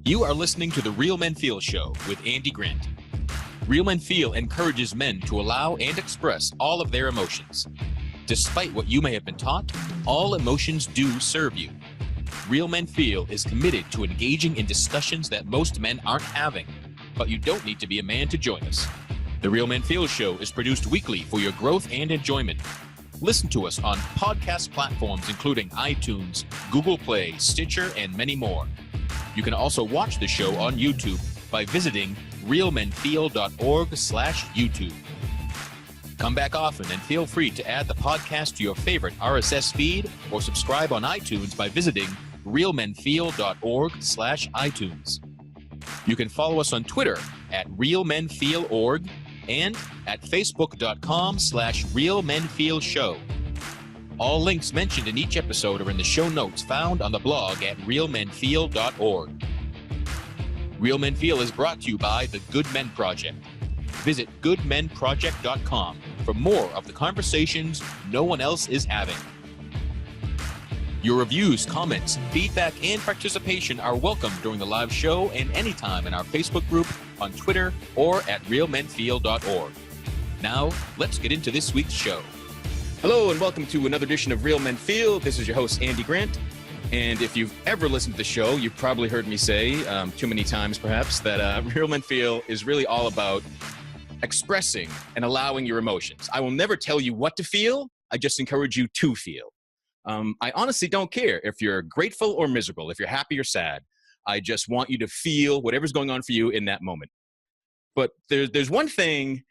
You are listening to The Real Men Feel Show with Andy Grant. Real Men Feel encourages men to allow and express all of their emotions. Despite what you may have been taught, all emotions do serve you. Real Men Feel is committed to engaging in discussions that most men aren't having, but you don't need to be a man to join us. The Real Men Feel Show is produced weekly for your growth and enjoyment. Listen to us on podcast platforms including iTunes, Google Play, Stitcher, and many more. You can also watch the show on YouTube by visiting realmenfeel.org/YouTube. Come back often and feel free to add the podcast to your favorite RSS feed or subscribe on iTunes by visiting realmenfeel.org/iTunes. You can follow us on Twitter at realmenfeelorg and at facebook.com/realmenfeelshow. All links mentioned in each episode are in the show notes found on the blog at realmenfeel.org. Real Men Feel is brought to you by the Good Men Project. Visit goodmenproject.com for more of the conversations no one else is having. Your reviews, comments, feedback, and participation are welcome during the live show and anytime in our Facebook group, on Twitter, or at realmenfeel.org. Now, let's get into this week's show. Hello, and welcome to another edition of Real Men Feel. This is your host, Andy Grant. And if you've ever listened to the show, you've probably heard me say, too many times perhaps, that Real Men Feel is really all about expressing and allowing your emotions. I will never tell you what to feel. I just encourage you to feel. I honestly don't care if you're grateful or miserable, if you're happy or sad. I just want you to feel whatever's going on for you in that moment. But there's one thing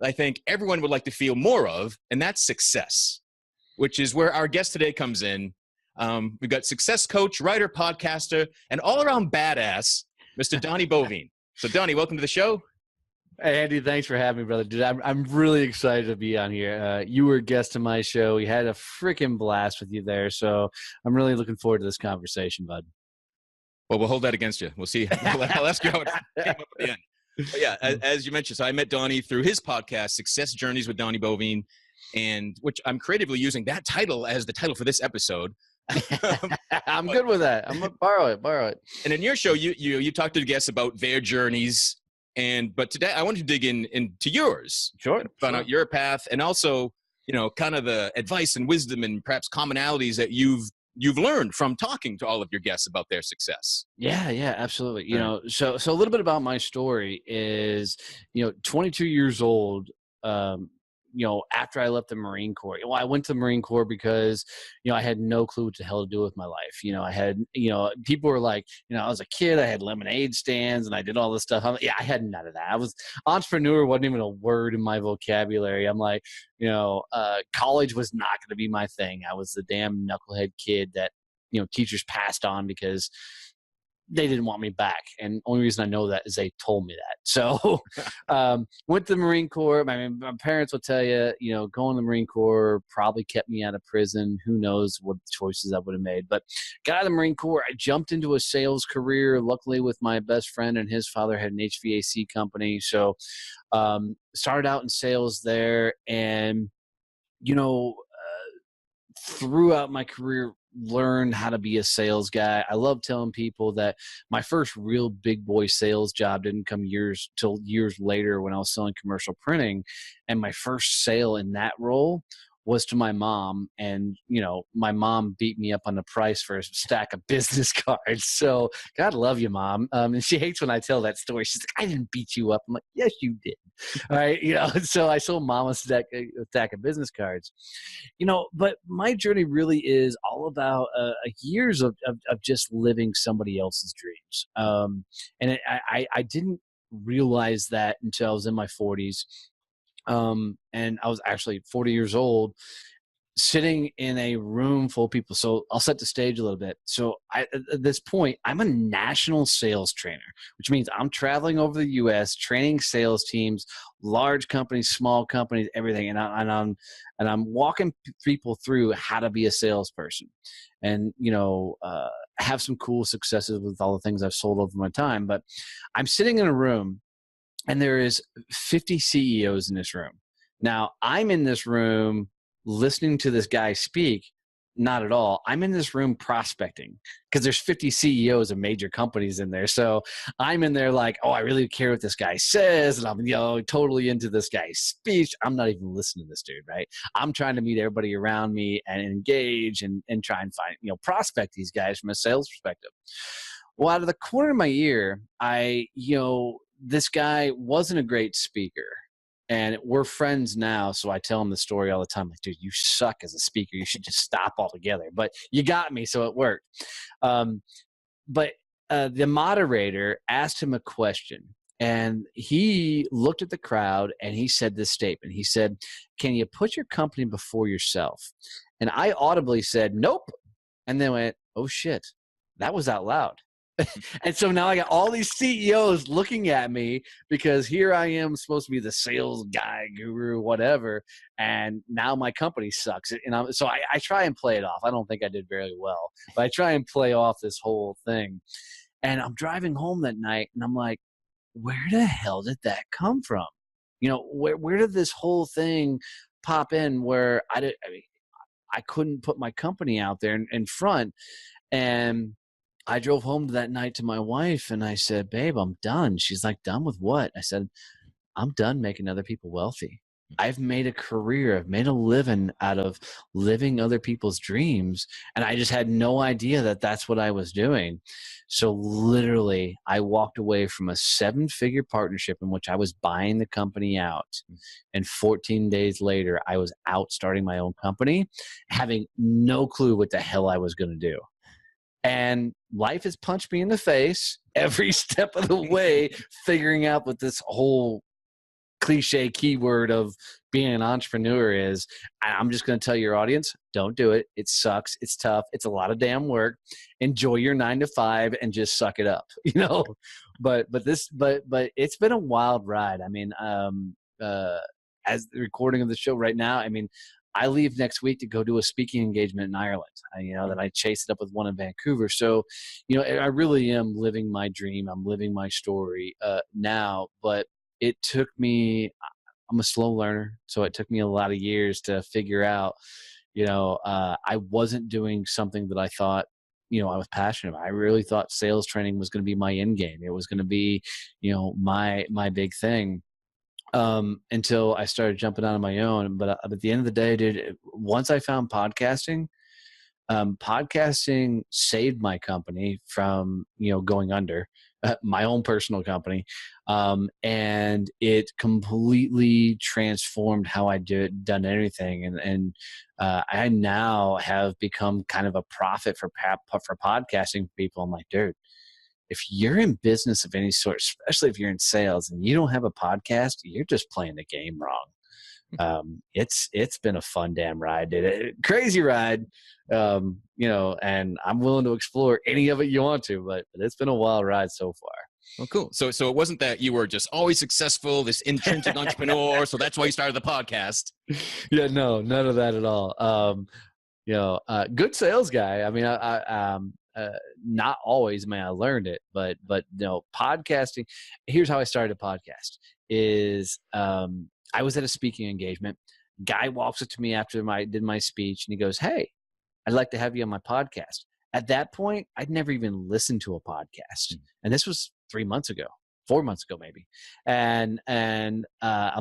I think everyone would like to feel more of, and that's success, which is where our guest today comes in. We've got success coach, writer, podcaster, and all-around badass, Mr. Donnie Boivin. So, Donnie, welcome to the show. Hey, Andy, thanks for having me, brother. Dude, I'm really excited to be on here. You were a guest on my show. We had a freaking blast with you there, so I'm really looking forward to this conversation, bud. Well, we'll hold that against you. We'll see. I'll ask you how it came up at the end. But yeah, as you mentioned, so I met Donnie through his podcast, Success Journeys with Donnie Boivin, and which I'm creatively using that title as the title for this episode. I'm good with that. I'm gonna borrow it. And in your show, you talk to the guests about their journeys, but today I want to dig into yours. Sure. Find out your path, and also, kind of the advice and wisdom and perhaps commonalities that you've learned from talking to all of your guests about their success. Yeah, absolutely. So a little bit about my story is, 22 years old, after I left the Marine Corps. Well, I went to the Marine Corps because, I had no clue what the hell to do with my life. I had, people were like, I was a kid, I had lemonade stands and I did all this stuff. I had none of that. I was entrepreneur, wasn't even a word in my vocabulary. I'm like, college was not going to be my thing. I was the damn knucklehead kid that, teachers passed on because they didn't want me back. And the only reason I know that is they told me that. So went to the Marine Corps. My parents will tell you, going to the Marine Corps probably kept me out of prison. Who knows what choices I would have made. But got out of the Marine Corps. I jumped into a sales career, luckily with my best friend, and his father had an HVAC company. So started out in sales there. And, throughout my career, learned how to be a sales guy. I love telling people that my first real big boy sales job didn't come till years later when I was selling commercial printing. And my first sale in that role was to my mom. And, my mom beat me up on the price for a stack of business cards. So God love you, Mom. And she hates when I tell that story. She's like, I didn't beat you up. I'm like, yes, you did. All right. So I sold Mom a stack of business cards, but my journey really is all about years of just living somebody else's dreams. And I didn't realize that until I was in my 40s. And I was actually 40 years old, sitting in a room full of people. So I'll set the stage a little bit. So at this point, I'm a national sales trainer, which means I'm traveling over the U.S., training sales teams, large companies, small companies, everything. And I'm walking people through how to be a salesperson and, have some cool successes with all the things I've sold over my time. But I'm sitting in a room and there is 50 CEOs in this room. Now I'm in this room listening to this guy speak, not at all. I'm in this room prospecting because there's 50 CEOs of major companies in there. So I'm in there like, oh, I really care what this guy says. And I'm, totally into this guy's speech. I'm not even listening to this dude, right? I'm trying to meet everybody around me and engage and try and find, prospect these guys from a sales perspective. Well, out of the corner of my ear, this guy wasn't a great speaker. And we're friends now, so I tell him the story all the time. Like, dude, you suck as a speaker. You should just stop altogether. But you got me, so it worked. But the moderator asked him a question, and he looked at the crowd, and he said this statement. He said, "Can you put your company before yourself?" And I audibly said, "Nope." And then went, "Oh, shit. That was out loud." And so now I got all these CEOs looking at me because here I am supposed to be the sales guy, guru, whatever. And now my company sucks. And I try and play it off. I don't think I did very well, but I try and play off this whole thing. And I'm driving home that night and I'm like, where the hell did that come from? Where did this whole thing pop in where I couldn't put my company out there in front? And I drove home that night to my wife and I said, "Babe, I'm done." She's like, "Done with what?" I said, "I'm done making other people wealthy. I've made a career. I've made a living out of living other people's dreams." And I just had no idea that that's what I was doing. So literally, I walked away from a 7-figure partnership in which I was buying the company out. And 14 days later, I was out starting my own company, having no clue what the hell I was going to do. And life has punched me in the face every step of the way, figuring out what this whole cliche keyword of being an entrepreneur is. I'm just going to tell your audience, don't do it. It sucks. It's tough. It's a lot of damn work. Enjoy your 9 to 5 and just suck it up, But it's been a wild ride. I mean, as the recording of the show right now, I leave next week to go do a speaking engagement in Ireland. That I chased it up with one in Vancouver. So, I really am living my dream. I'm living my story now, but it took me, I'm a slow learner. So it took me a lot of years to figure out, I wasn't doing something that I thought, I was passionate about. I really thought sales training was going to be my end game. It was going to be, my big thing. Until I started jumping out on my own. But at the end of the day, dude, once I found podcasting, podcasting saved my company from, going under, my own personal company. And it completely transformed how I done anything. And I now have become kind of a prophet for podcasting people. I'm like, dude, if you're in business of any sort, especially if you're in sales and you don't have a podcast, you're just playing the game wrong. It's been a fun damn ride, dude. Crazy ride. And I'm willing to explore any of it you want to, but it's been a wild ride so far. Well, cool. So it wasn't that you were just always successful, this intrinsic entrepreneur, so that's why you started the podcast. Yeah, no, none of that at all. Good sales guy. Not always, I learned it, but podcasting. Here's how I started a podcast is, I was at a speaking engagement. Guy walks up to me after I did my speech and he goes, "Hey, I'd like to have you on my podcast." At that point, I'd never even listened to a podcast. And this was 4 months ago, maybe. And I'm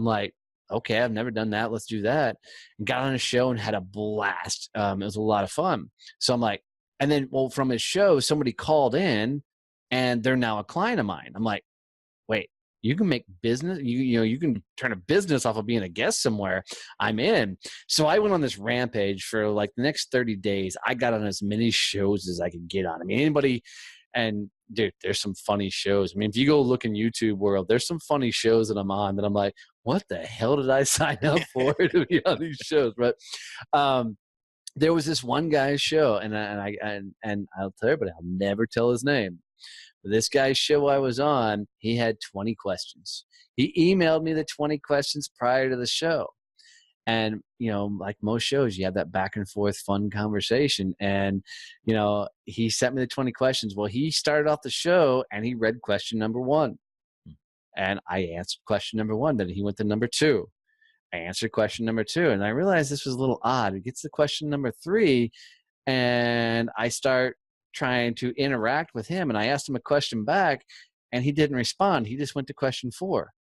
like, okay, I've never done that. Let's do that. And got on a show and had a blast. It was a lot of fun. So I'm like, and then, from his show, somebody called in and they're now a client of mine. I'm like, wait, you can make business, you can turn a business off of being a guest somewhere. I'm in. So I went on this rampage for like the next 30 days. I got on as many shows as I could get on. Anybody, and dude, there's some funny shows. If you go look in YouTube world, there's some funny shows that I'm on that I'm like, what the hell did I sign up for to be on these shows? But, there was this one guy's show, and I'll tell everybody, I'll never tell his name. But this guy's show I was on, he had 20 questions. He emailed me the 20 questions prior to the show. And, like most shows, you have that back and forth fun conversation. And, he sent me the 20 questions. Well, he started off the show and he read question number 1. And I answered question number 1. Then he went to number 2. I answered question number 2, and I realized this was a little odd. It gets to question number 3, and I start trying to interact with him, and I asked him a question back, and he didn't respond. He just went to question 4.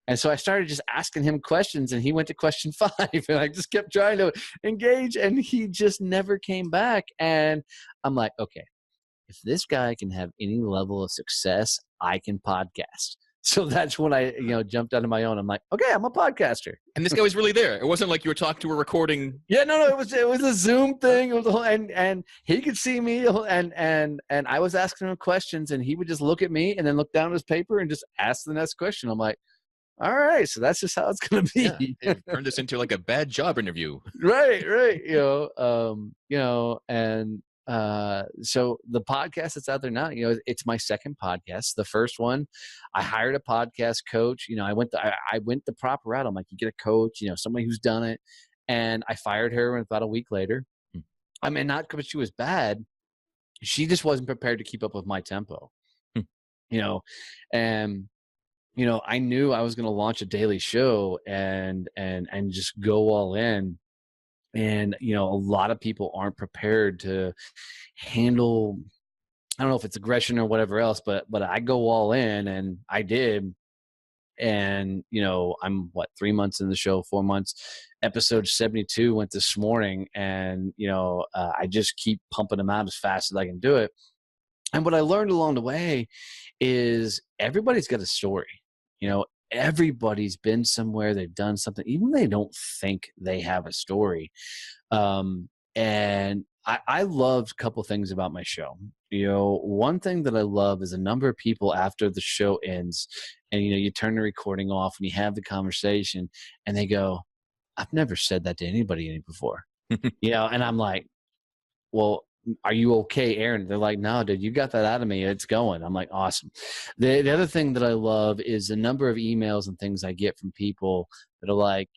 And so I started just asking him questions, and he went to question 5, and I just kept trying to engage, and he just never came back. And I'm like, okay, if this guy can have any level of success, I can podcast. So that's when I, jumped out on my own. I'm like, okay, I'm a podcaster. And this guy was really there. It wasn't like you were talking to a recording. Yeah, no, it was a Zoom thing. It was a whole, and he could see me, and I was asking him questions, and he would just look at me and then look down at his paper and just ask the next question. I'm like, all right, so that's just how it's gonna be. Yeah, turned this into like a bad job interview. Right. And so the podcast that's out there now, it's my second podcast. The first one, I hired a podcast coach. I went the proper route. I'm like, you get a coach, somebody who's done it, and I fired her about a week later. I mean, not because she was bad, she just wasn't prepared to keep up with my tempo. And I knew I was going to launch a daily show and just go all in. And, a lot of people aren't prepared to handle, I don't know if it's aggression or whatever else, but I go all in, and I did. And, I'm 3 months in the show, 4 months. Episode 72 went this morning, and, I just keep pumping them out as fast as I can do it. And what I learned along the way is everybody's got a story. Everybody's been somewhere, they've done something, even they don't think they have a story. And I love a couple things about my show. One thing that I love is a number of people after the show ends, and you turn the recording off and you have the conversation, and they go, I've never said that to anybody before. And I'm like, well, are you okay, Aaron? They're like, no, dude, you got that out of me. It's going. I'm like, awesome. The other thing that I love is the number of emails and things I get from people that are like,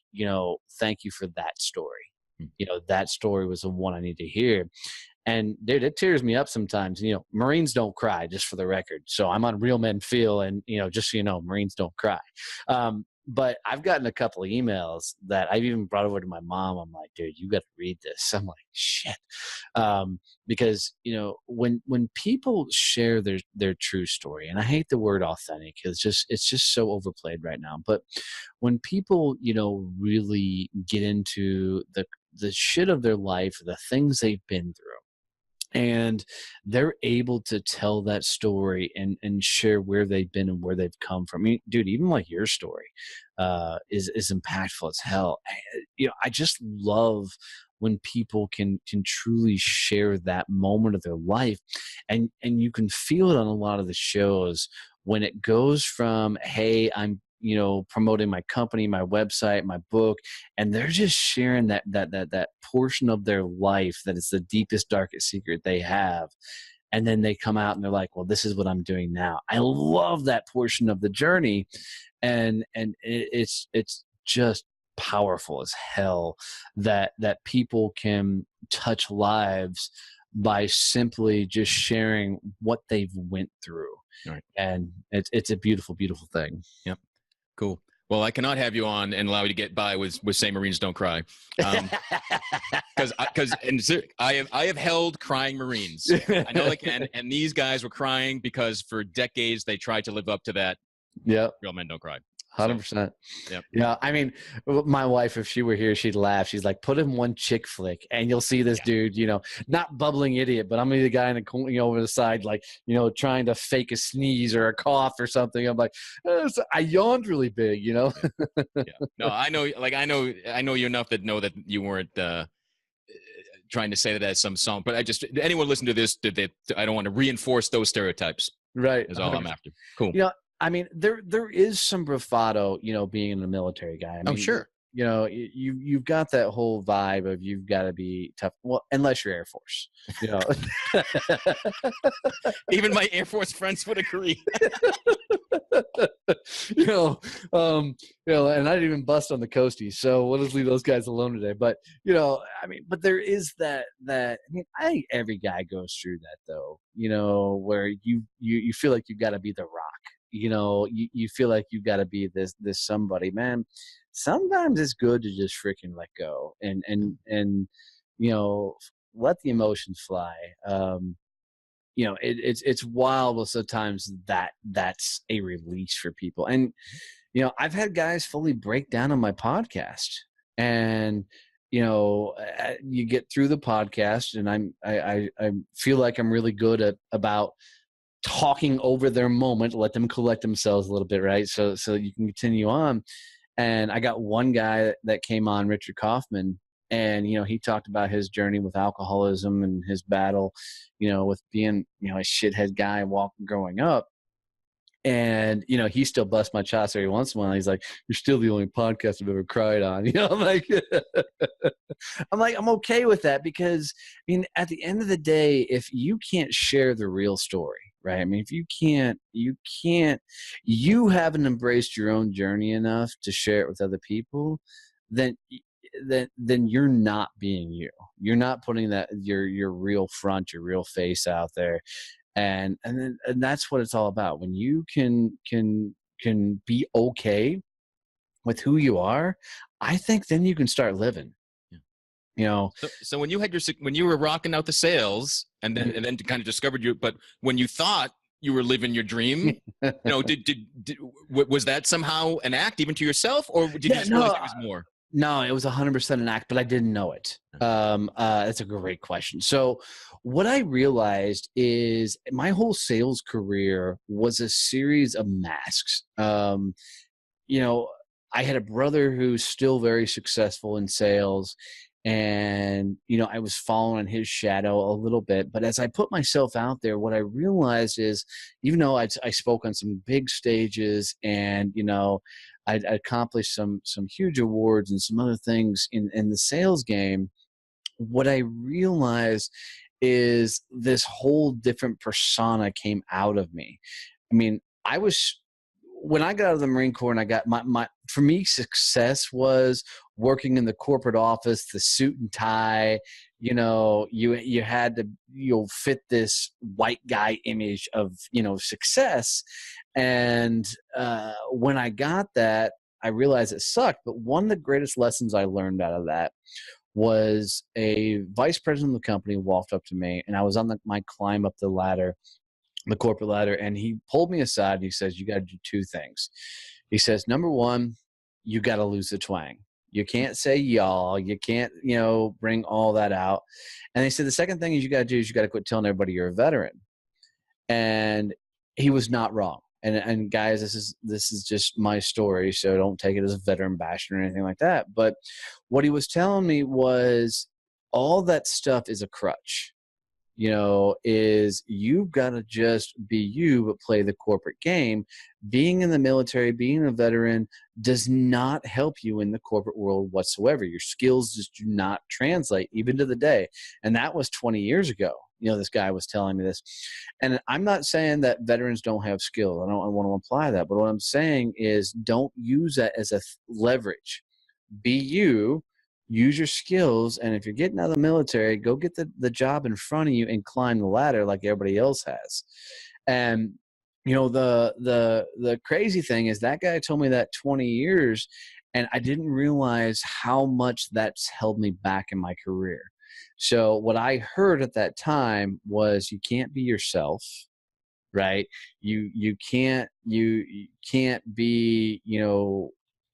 thank you for that story. That story was the one I need to hear. And dude, it tears me up sometimes. Marines don't cry, just for the record. So I'm on Real Men Feel, and just so you know, Marines don't cry. But I've gotten a couple of emails that I've even brought over to my mom. I'm like, dude, you got to read this. I'm like, shit. Because, when people share their true story, and I hate the word authentic, it's just so overplayed right now. But when people, really get into the shit of their life, the things they've been through, and they're able to tell that story and share where they've been and where they've come from. I mean, dude, even like your story is impactful as hell. I just love when people can truly share that moment of their life, and you can feel it on a lot of the shows when it goes from, hey, I'm promoting my company, my website, my book, and they're just sharing that portion of their life that is the deepest, darkest secret they have. And then they come out and they're like, well, this is what I'm doing now. I love that portion of the journey. And it's just powerful as hell that people can touch lives by simply just sharing what they've went through. Right. And it's a beautiful, beautiful thing. Yep. Cool. Well, I cannot have you on and allow you to get by with saying Marines don't cry, because I have held crying Marines. I know they can, and these guys were crying because for decades they tried to live up to that. Yeah, real men don't cry. 100%. Yep. Yeah, I mean, my wife, if she were here, she'd laugh. She's like, put in one chick flick, and you'll see this dude, not bubbling idiot, but I'm the guy in the corner, over the side, like, trying to fake a sneeze or a cough or something. I'm like, so I yawned really big, Yeah. No, I know you enough that know that you weren't trying to say that as some song, but anyone listen to this, I don't want to reinforce those stereotypes. Right. Is all I'm after. Cool. I mean, there is some bravado, being a military guy. I mean, sure. You've got that whole vibe of you've got to be tough. Well, unless you're Air Force, Even my Air Force friends would agree. And I didn't even bust on the coasties, so we'll just leave those guys alone today. But but there is that. I mean, I think every guy goes through that, though. Where you feel like you've got to be the Rock. You feel like you've got to be this somebody, man. Sometimes it's good to just freaking let go and let the emotions fly. You know, it's wild, but sometimes that's a release for people. And you know, I've had guys fully break down on my podcast, and you know, you get through the podcast, and I feel like I'm really good at about talking over their moment, let them collect themselves a little bit, right? So you can continue on. And I got one guy that came on, Richard Kaufman, and you know, he talked about his journey with alcoholism and his battle, you know, with being, you know, a shithead guy growing up. And you know, he still busts my chops every once in a while. He's like, "You're still the only podcast I've ever cried on." You know, I'm like, I'm okay with that, because I mean, at the end of the day, if you can't share the real story, right? I mean, if you haven't embraced your own journey enough to share it with other people, then then you're not being you. You're not putting that your real front, your real face out there. And that's what it's all about. When you can be okay with who you are, I think then you can start living. Yeah. You know. So when you had when you were rocking out the sales, and then to kind of discovered but when you thought you were living your dream, you know, was that somehow an act even to yourself, or did you just realize it was more? No, it was 100% an act, but I didn't know it. That's a great question. So what I realized is my whole sales career was a series of masks. You know, I had a brother who's still very successful in sales, and you know, I was following his shadow a little bit. But as I put myself out there, what I realized is, even though I spoke on some big stages, and you know, I accomplished some huge awards and some other things in the sales game, what I realized is this whole different persona came out of me. I mean, when I got out of the Marine Corps, and I got for me, success was working in the corporate office, the suit and tie. You know, you had to, you'll fit this white guy image of, you know, success. And when I got that, I realized it sucked. But one of the greatest lessons I learned out of that was a vice president of the company walked up to me, and I was on my climb up the ladder, the corporate ladder, and he pulled me aside and he says, "You got to do two things." He says, "Number one, you got to lose the twang. You can't say y'all. You can't, you know, bring all that out." And he said, "The second thing is you got to do is you got to quit telling everybody you're a veteran." And he was not wrong. And guys, this is just my story, so don't take it as a veteran bashing or anything like that. But what he was telling me was, all that stuff is a crutch. You know, is you've got to just be you, but play the corporate game. Being in the military, being a veteran does not help you in the corporate world whatsoever. Your skills just do not translate, even to the day. And that was 20 years ago. You know, this guy was telling me this. And I'm not saying that veterans don't have skills. I don't want to imply that. But what I'm saying is, don't use that as a leverage. Be you. Use your skills, and if you're getting out of the military, go get the job in front of you and climb the ladder like everybody else has. And you know, the crazy thing is, that guy told me that 20 years, and I didn't realize how much that's held me back in my career. So what I heard at that time was, you can't be yourself, right? You can't be, you know,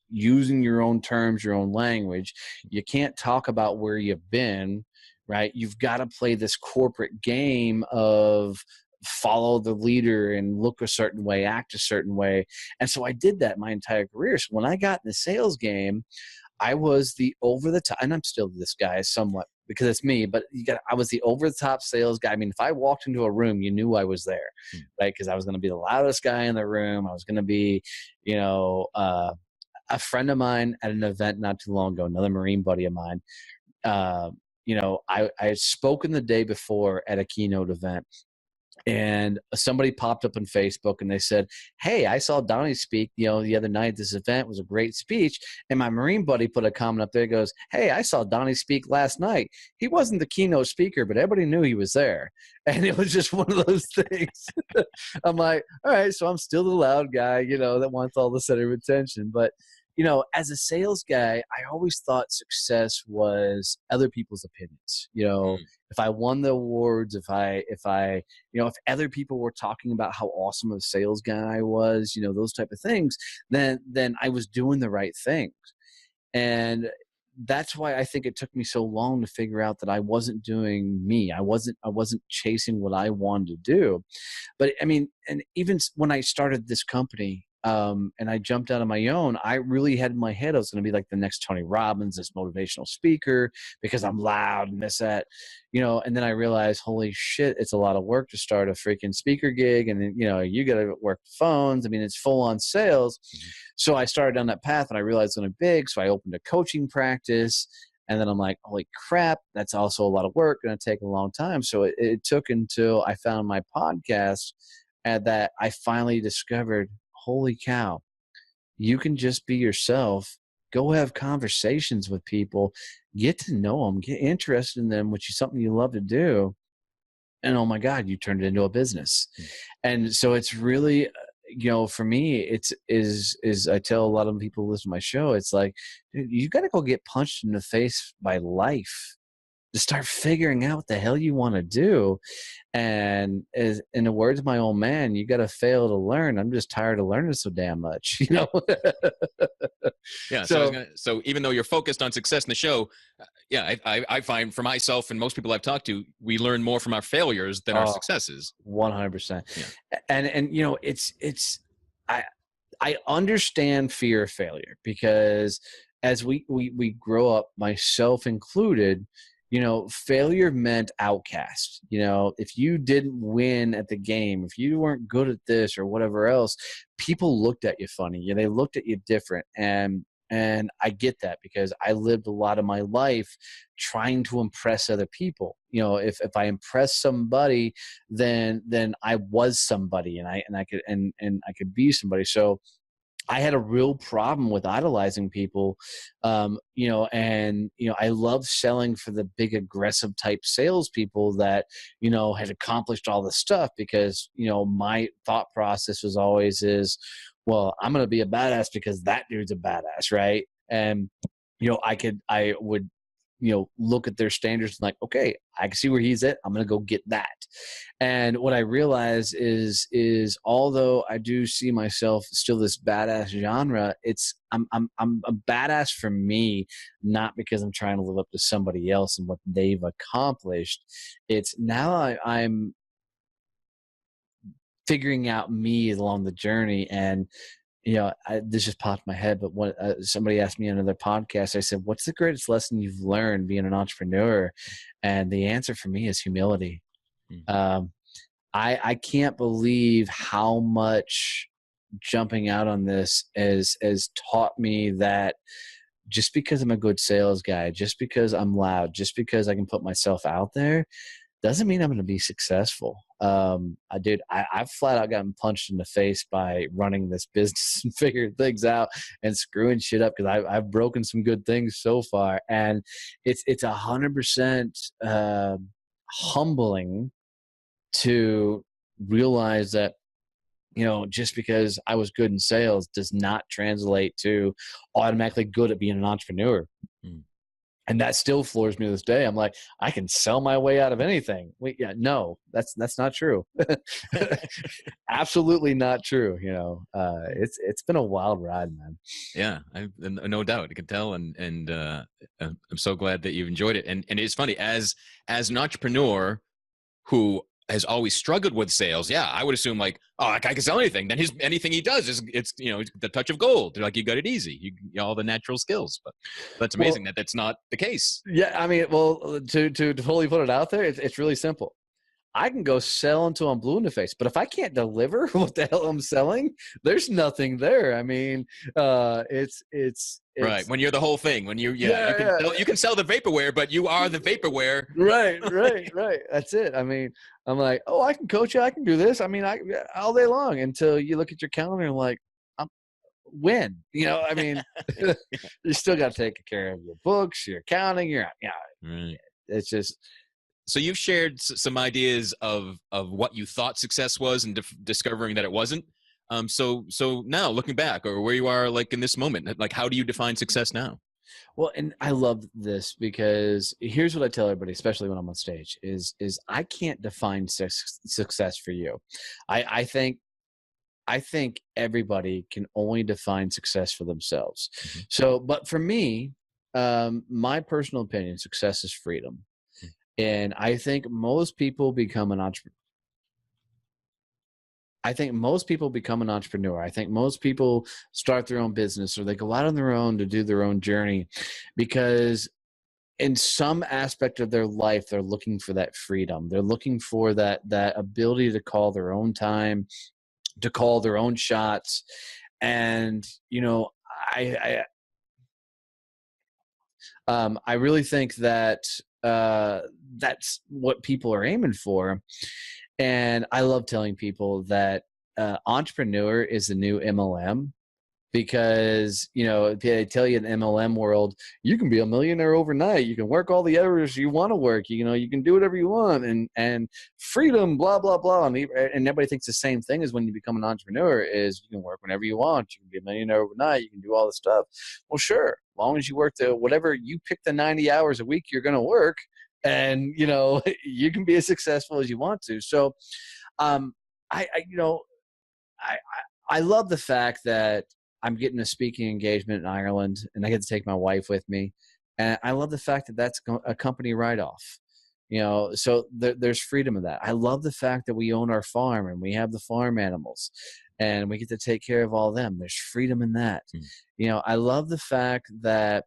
using your own terms, your own language. You can't talk about where you've been, right? You've got to play this corporate game of follow the leader and look a certain way, act a certain way. And so I did that my entire career. So when I got in the sales game, I was the over the top, and I'm still this guy somewhat because it's me, but I was the over the top sales guy. I mean, if I walked into a room, you knew I was there, right? Because I was going to be the loudest guy in the room. I was going to be, you know, a friend of mine at an event not too long ago, another Marine buddy of mine, you know, I had spoken the day before at a keynote event, and somebody popped up on Facebook and they said, "Hey, I saw Donnie speak, you know, the other night at this event. It was a great speech." And my Marine buddy put a comment up there, goes, "Hey, I saw Donnie speak last night. He wasn't the keynote speaker, but everybody knew he was there." And it was just one of those things. I'm like, all right, so I'm still the loud guy, you know, that wants all the center of attention. But as a sales guy, I always thought success was other people's opinions. If I won the awards, if other people were talking about how awesome of a sales guy I was, those type of things, then I was doing the right things. And that's why I think it took me so long to figure out that I wasn't doing me. I wasn't chasing what I wanted to do. But I mean, and even when I started this company, and I jumped out on my own, I really had in my head I was going to be like the next Tony Robbins, this motivational speaker, because I'm loud and this, that, and then I realized, holy shit, it's a lot of work to start a freaking speaker gig. And then, you got to work the phones. I mean, it's full on sales. So I started down that path and I realized it was big. So I opened a coaching practice. And then I'm like, holy crap, that's also a lot of work, going to take a long time. So it took until I found my podcast and that I finally discovered, holy cow, you can just be yourself, go have conversations with people, get to know them, get interested in them, which is something you love to do. And oh my God, you turned it into a business. And so it's really, for me, is I tell a lot of people who listen to my show, it's like, dude, you got to go get punched in the face by life to start figuring out what the hell you want to do. And as in the words of my old man, you got to fail to learn. I'm just tired of learning so damn much, Yeah. So even though you're focused on success in the show, I find for myself and most people I've talked to, we learn more from our failures than our successes. 100%. Yeah. And I understand fear of failure, because as we grow up, myself included, failure meant outcast. If you didn't win at the game, if you weren't good at this or whatever else, people looked at you funny. They looked at you different. And I get that, because I lived a lot of my life trying to impress other people. If I impressed somebody, then I was somebody, and I could be somebody. So I had a real problem with idolizing people, and I love selling for the big aggressive type salespeople that, had accomplished all this stuff, because, my thought process was always well, I'm going to be a badass because that dude's a badass. Right. And, I would, look at their standards and like, okay, I can see where he's at. I'm going to go get that. And what I realize is although I do see myself still this badass genre, I'm a badass for me, not because I'm trying to live up to somebody else and what they've accomplished. It's now I'm figuring out me along the journey. And this just popped in my head, but when somebody asked me on another podcast, I said, what's the greatest lesson you've learned being an entrepreneur? And the answer for me is humility. I can't believe how much jumping out on this has taught me that just because I'm a good sales guy, just because I'm loud, just because I can put myself out there, doesn't mean I'm going to be successful. I've flat out gotten punched in the face by running this business and figuring things out and screwing shit up, because I've broken some good things so far. And it's 100% humbling to realize that, just because I was good in sales does not translate to automatically good at being an entrepreneur. And that still floors me to this day. I'm like, I can sell my way out of anything. No, that's not true. Absolutely not true. It's been a wild ride, man. Yeah, no doubt. I can tell, and I'm so glad that you've enjoyed it. And it's funny, as an entrepreneur who has always struggled with sales. Yeah, I would assume like, oh, that guy can sell anything. Then anything he does is it's the touch of gold. Like, you got it easy. You all the natural skills. But that's amazing that that's not the case. Yeah, I mean, well, to totally put it out there, it's really simple. I can go sell until I'm blue in the face, but if I can't deliver what the hell I'm selling, there's nothing there. I mean, it's right. When you're the whole thing, when you can sell the vaporware, but you are the vaporware. Right. That's it. I mean, I'm like, oh, I can coach you. I can do this. I mean, all day long, until you look at your calendar and like, when, I mean, you still got to take care of your books, your accounting, right. It's just. So you've shared some ideas of what you thought success was and discovering that it wasn't. So now looking back, or where you are like in this moment, like how do you define success now? Well, and I love this because here's what I tell everybody, especially when I'm on stage, is I can't define success for you. I think everybody can only define success for themselves. Mhm. So, but for me, my personal opinion, success is freedom. And I think most people become an entrepreneur. I think most people become an entrepreneur. I think most people start their own business or they go out on their own to do their own journey because in some aspect of their life they're looking for that freedom. They're looking for that ability to call their own time, to call their own shots. And I I really think that that's what people are aiming for. And I love telling people that entrepreneur is the new MLM because, they tell you in the MLM world, you can be a millionaire overnight. You can work all the hours you want to work. You can do whatever you want and freedom, blah, blah, blah. And everybody thinks the same thing as when you become an entrepreneur is you can work whenever you want. You can be a millionaire overnight. You can do all this stuff. Well, sure. As long as you work whatever you pick the 90 hours a week you're going to work and, you can be as successful as you want to. So um, I, I love the fact that I'm getting a speaking engagement in Ireland and I get to take my wife with me. And I love the fact that that's a company write-off, so there's freedom in that. I love the fact that we own our farm and we have the farm animals and we get to take care of all of them. There's freedom in that. I love the fact that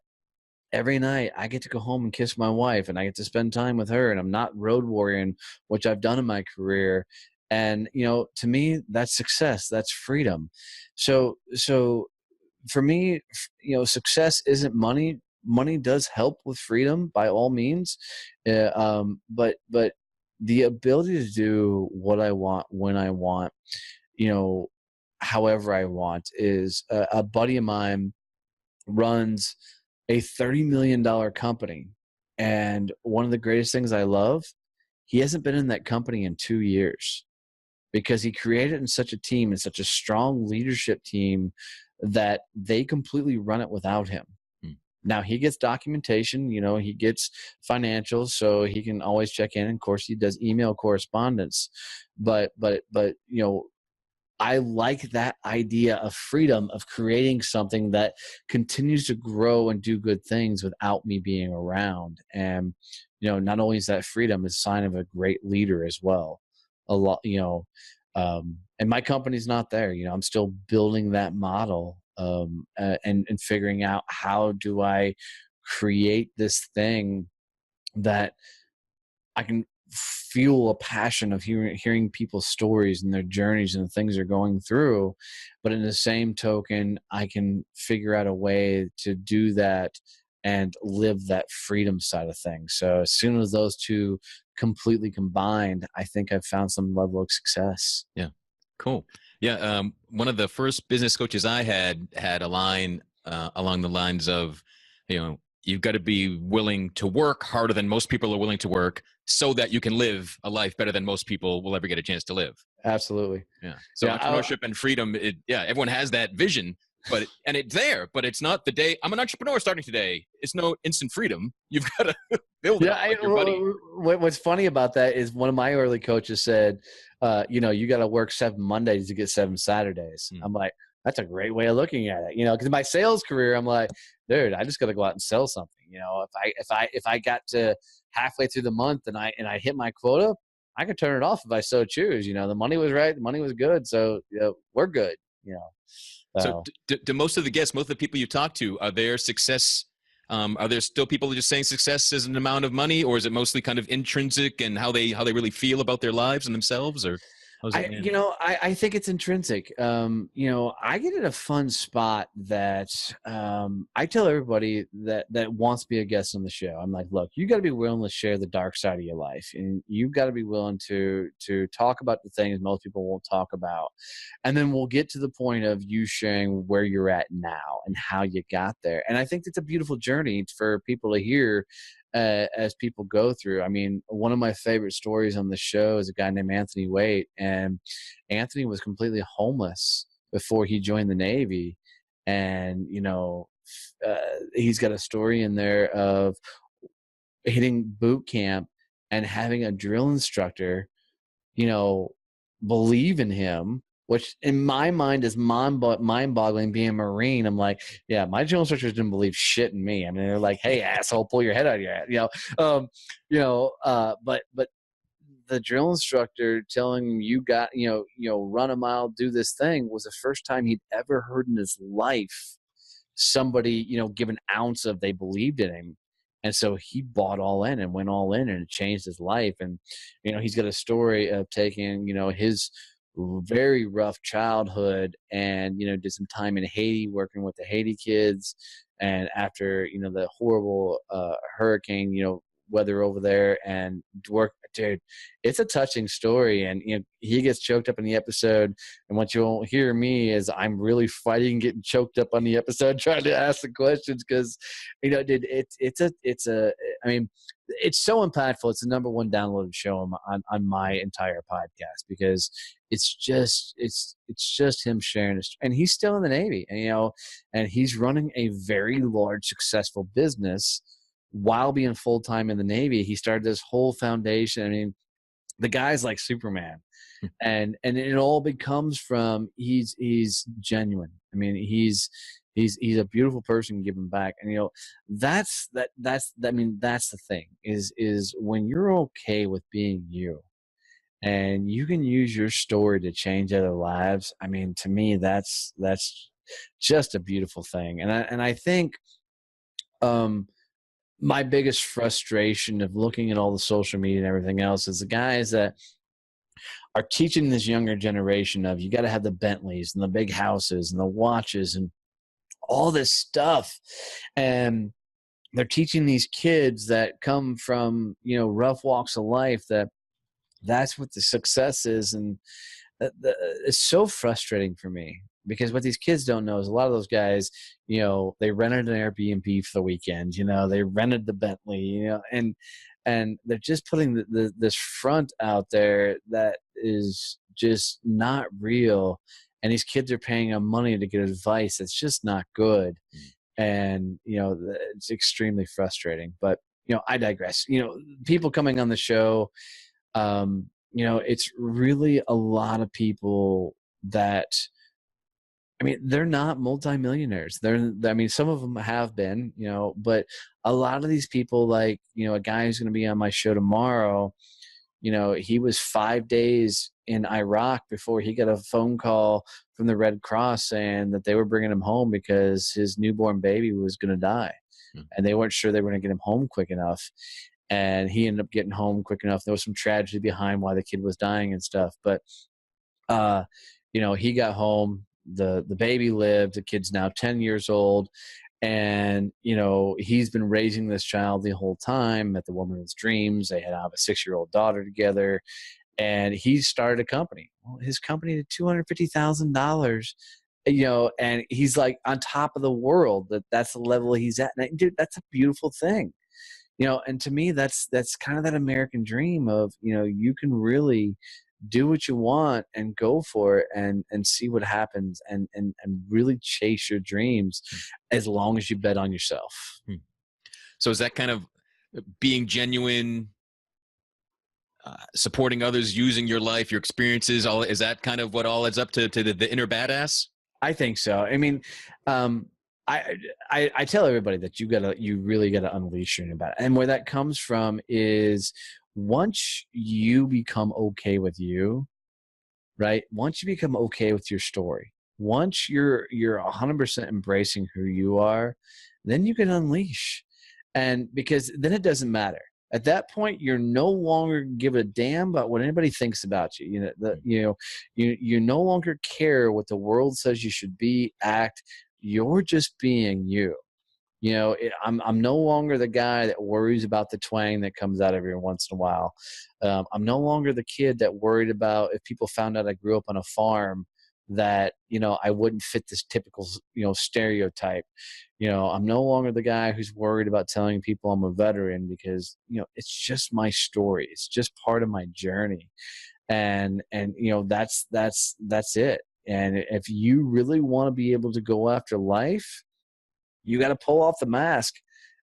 every night I get to go home and kiss my wife and I get to spend time with her and I'm not road warrioring, which I've done in my career. And, to me, that's success. That's freedom. So for me, success isn't money. Money does help with freedom by all means. But the ability to do what I want, when I want, you know, however I want is a buddy of mine runs a $30 million company. And one of the greatest things I love, he hasn't been in that company in 2 years because he created in such a team and such a strong leadership team that they completely run it without him. Now he gets documentation, he gets financials, so he can always check in. Of course, he does email correspondence, but I like that idea of freedom, of creating something that continues to grow and do good things without me being around. And, not only is that freedom, it's a sign of a great leader as well. A lot, and my company's not there. I'm still building that model and figuring out how do I create this thing that I can fuel a passion of hearing people's stories and their journeys and the things they're going through. But in the same token, I can figure out a way to do that and live that freedom side of things. So as soon as those two completely combined, I think I've found some level of success. Yeah. Cool. Yeah. One of the first business coaches I had a line along the lines of, you've got to be willing to work harder than most people are willing to work so that you can live a life better than most people will ever get a chance to live. Absolutely. Yeah. So entrepreneurship and freedom, everyone has that vision, and it's there, but it's not the day I'm an entrepreneur starting today. It's no instant freedom. You've got to build it like your buddy. What's funny about that is one of my early coaches said, you got to work 7 Mondays to get 7 Saturdays. I'm like, that's a great way of looking at it, because in my sales career, I'm like, dude, I just got to go out and sell something. If I got to halfway through the month and I hit my quota, I could turn it off if I so choose. The money was right, the money was good, so we're good. So do most of the guests, most of the people you talk to, are there success? Are there still people who are just saying success is an amount of money, or is it mostly kind of intrinsic and how they really feel about their lives and themselves, or? I think it's intrinsic. I get in a fun spot that I tell everybody that wants to be a guest on the show. I'm like, look, you got to be willing to share the dark side of your life, and you've got to be willing to talk about the things most people won't talk about, and then we'll get to the point of you sharing where you're at now and how you got there. And I think it's a beautiful journey for people to hear. as people go through. I mean, one of my favorite stories on the show is a guy named Anthony Waite, and Anthony was completely homeless before he joined the Navy. And, he's got a story in there of hitting boot camp and having a drill instructor, you know, believe in him, which in my mind is mind-boggling. Being a Marine, I'm like, yeah, my drill instructors didn't believe shit in me. I mean, they're like, hey, asshole, pull your head out of your head, but the drill instructor telling him you got, run a mile, do this thing, was the first time he'd ever heard in his life somebody, give an ounce of they believed in him. And so he bought all in and went all in, and it changed his life. And, he's got a story of taking, his very rough childhood and, did some time in Haiti working with the Haiti kids. And after, the horrible hurricane, weather over there, and work, dude, it's a touching story. And he gets choked up in the episode, and what you won't hear me is I'm really fighting getting choked up on the episode trying to ask the questions, because dude, I mean, it's so impactful. It's the number one downloaded show on my entire podcast, because it's just him sharing his, and he's still in the Navy, and he's running a very large successful business while being full-time in the Navy. He started this whole foundation. I mean, the guy's like Superman. and it all becomes from he's genuine. I mean, he's a beautiful person giving back. And that's the thing is when you're okay with being you, and you can use your story to change other lives. I mean, to me, that's just a beautiful thing. And I think my biggest frustration of looking at all the social media and everything else is the guys that are teaching this younger generation of, you got to have the Bentleys and the big houses and the watches and all this stuff. And they're teaching these kids that come from, rough walks of life, that's what the success is. And it's so frustrating for me, because what these kids don't know is a lot of those guys, they rented an Airbnb for the weekend, they rented the Bentley, and they're just putting this front out there that is just not real. And these kids are paying them money to get advice that's just not good. And, it's extremely frustrating. But, I digress. People coming on the show, it's really a lot of people that, I mean, they're not multimillionaires. Some of them have been, but a lot of these people, like, a guy who's going to be on my show tomorrow, he was 5 days in Iraq before he got a phone call from the Red Cross saying that they were bringing him home because his newborn baby was going to die. And they weren't sure they were going to get him home quick enough. And he ended up getting home quick enough. There was some tragedy behind why the kid was dying and stuff. But, he got home. The baby lived. The kid's now 10 years old. And, he's been raising this child the whole time, met the woman of his dreams. They had a 6-year-old daughter together. And he started a company. Well, his company did $250,000. And he's like on top of the world. That's the level he's at. And dude, that's a beautiful thing. And to me, that's kind of that American dream of, you can really do what you want and go for it and see what happens and really chase your dreams as long as you bet on yourself. So is that kind of being genuine, supporting others, using your life, your experiences, is that kind of what all adds up to the inner badass? I think so. I mean, I tell everybody that you really gotta unleash your inner badass. And where that comes from is, once you become okay with you, right? Once you become okay with your story, once you're 100% embracing who you are, then you can unleash. And because then it doesn't matter. At that point, you're no longer give a damn about what anybody thinks about you. You no longer care what the world says you should be, act. You're just being you. I'm no longer the guy that worries about the twang that comes out every once in a while. I'm no longer the kid that worried about if people found out I grew up on a farm, that, I wouldn't fit this typical, stereotype. I'm no longer the guy who's worried about telling people I'm a veteran, because, it's just my story. It's just part of my journey. And that's it. And if you really want to be able to go after life, you got to pull off the mask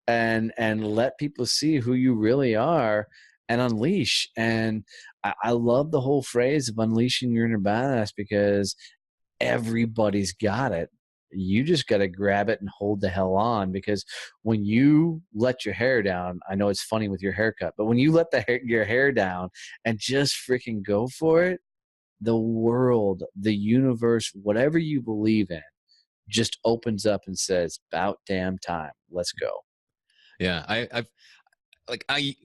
and let people see who you really are and unleash. And I love the whole phrase of unleashing your inner badass, because everybody's got it. You just got to grab it and hold the hell on, because when you let your hair down, I know it's funny with your haircut, but when you let your hair down and just freaking go for it, the world, the universe, whatever you believe in, just opens up and says, about damn time, let's go. Yeah.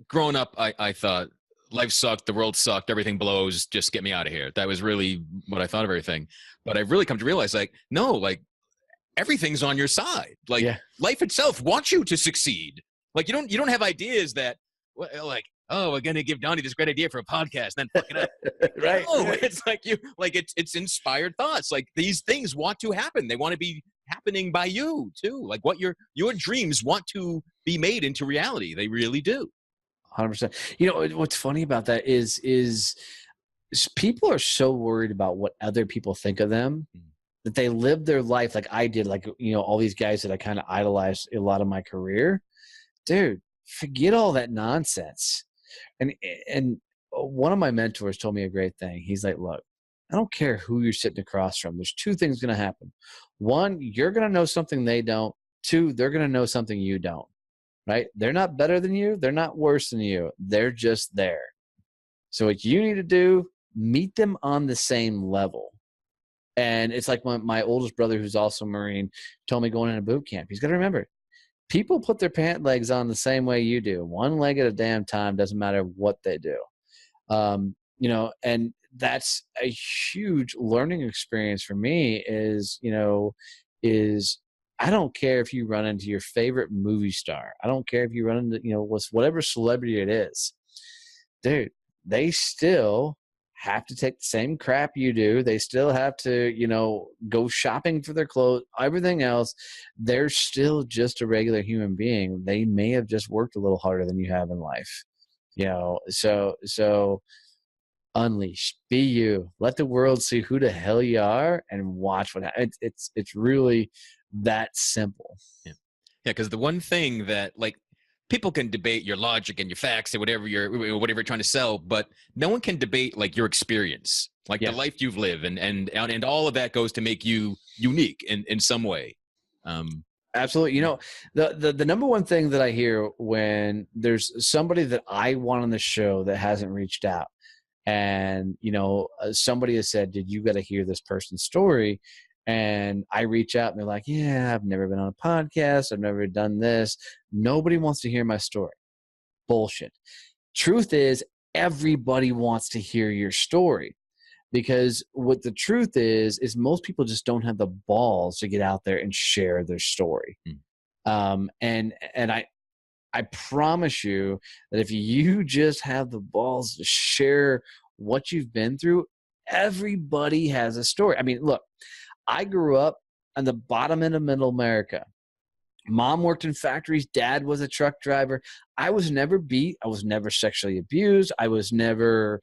Growing up, I thought life sucked, the world sucked, everything blows, just get me out of here. That was really what I thought of everything. But I've really come to realize, no, everything's on your side. Life itself wants you to succeed. You don't have ideas that, oh, we're gonna give Donnie this great idea for a podcast, and then fuck it up. Right. No, it's it's inspired thoughts. These things want to happen. They want to be happening by you too. What your dreams want to be made into reality. They really do. 100%. What's funny about that is people are so worried about what other people think of them that they live their life like I did. All these guys that I kind of idolized a lot of my career. Dude, forget all that nonsense. And one of my mentors told me a great thing. He's like, look, I don't care who you're sitting across from. There's two things going to happen. One, you're going to know something they don't. Two, they're going to know something you don't. Right? They're not better than you. They're not worse than you. They're just there. So what you need to do, meet them on the same level. And it's like my oldest brother, who's also a Marine, told me going into boot camp. He's got to remember, people put their pant legs on the same way you do. One leg at a damn time, doesn't matter what they do. And that's a huge learning experience for me is I don't care if you run into your favorite movie star. I don't care if you run into, whatever celebrity it is. Dude, they still have to take the same crap you do. They still have to, go shopping for their clothes, everything else. They're still just a regular human being. They may have just worked a little harder than you have in life. So unleash, be you, let the world see who the hell you are, and watch what happens. It's really that simple. Yeah. Because the one thing that people can debate your logic and your facts and whatever you're trying to sell, but no one can debate your experience, the life you've lived, and all of that goes to make you unique in some way. Absolutely. The number one thing that I hear when there's somebody that I want on the show that hasn't reached out, and somebody has said, "Did you got to hear this person's story?" And I reach out and they're like, yeah, I've never been on a podcast. I've never done this. Nobody wants to hear my story. Bullshit. Truth is, everybody wants to hear your story, because what the truth is most people just don't have the balls to get out there and share their story. And I promise you that if you just have the balls to share what you've been through, everybody has a story. I mean, look, I grew up on the bottom end of middle America. Mom worked in factories. Dad was a truck driver. I was never beat. I was never sexually abused. I was never,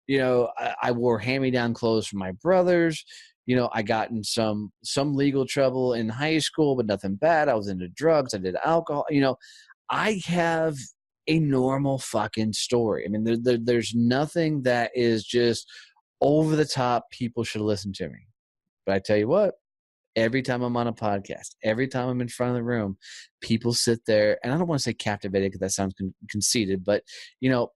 I wore hand-me-down clothes from my brothers. I got in some legal trouble in high school, but nothing bad. I was into drugs. I did alcohol. I have a normal fucking story. I mean, there's nothing that is just over the top. People should listen to me. But I tell you what, every time I'm on a podcast, every time I'm in front of the room, people sit there, and I don't want to say captivated because that sounds conceited, but,